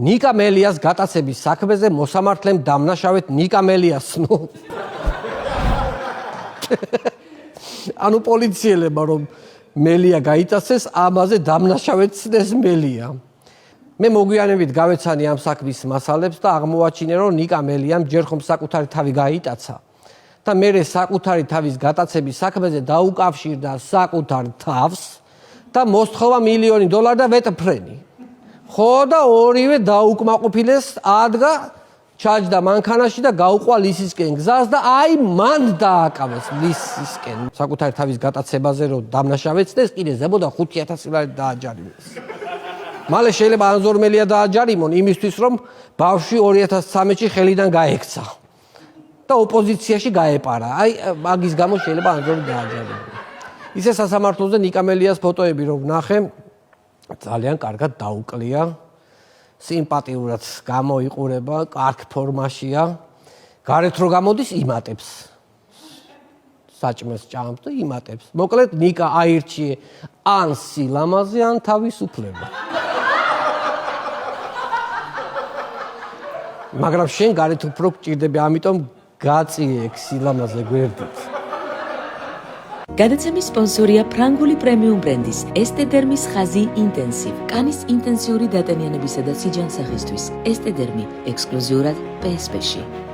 ნიკა მელიას გატაცების საქმეზე მოსამართლემ დამნაშავედ ნიკა მელიას ანუ პოლიციელებმა რომ მელია გაიტაცეს, ამაზე დამნაშავედ ცდეს მელია. მე მოგვიანებით გავეცანი ამ საქმის მასალებს და აღმოაჩინე, რომ ნიკა მელიამ ჯერ ხომ საკუთარი თავი გაიტაცა და მერე საკუთარი თავის გატაცების საქმეზე დაუკავშირდა საკუთარ თავს და მოსთხოვა $1,000,000 და ვეტფრენი. ხო და ორივე დაუკმაყოფილეს, ადგა ჩაჯდა მანქანაში და გაუყვა ლისისკენ გზას და აი მან დააკავეს ლისისკენ. საკუთარი თავის გატაცებაზე რომ დამნაშავეცდეს, კიდე ზებოდა $5,000 დააჯარიმეს. მალე შეიძლება ანზორ მელია დააჯარიმონ იმისთვის, რომ ბავშვი 2013-ში ხელიდან გაექცა და ოპოზიციაში გაეპარა. აი მაგის გამო შეიძლება ანზორი დააჯარიმონ. ისე სასამართლოზე ნიკა მელიას ფოტოები რომ ვნახე, ძალიან კარგად დაუკლია. სიმპათიურად გამოიყურება, კარგ ფორმაშია. გარეთ რო გამოდის, იმატებს. საჭმელს ჭამს და იმატებს. მოკლედ ნიკა აირჩიე ან სილამაზე, ან თავისუფლება. მაგრამ შენ გარეთ უფრო გჭირდები, ამიტომ გაწიე ეგ სილამაზე გვერდით. გადაცემის სპონსორია ფრანგული პრემიუმ ბრენდის ესტედერმის ხაზი ინტენსივ. კანის ინტენსიური დატანიანებისა და სიჯანსაღისთვის ესტედერმი ექსკლუზიურად PSP-ში.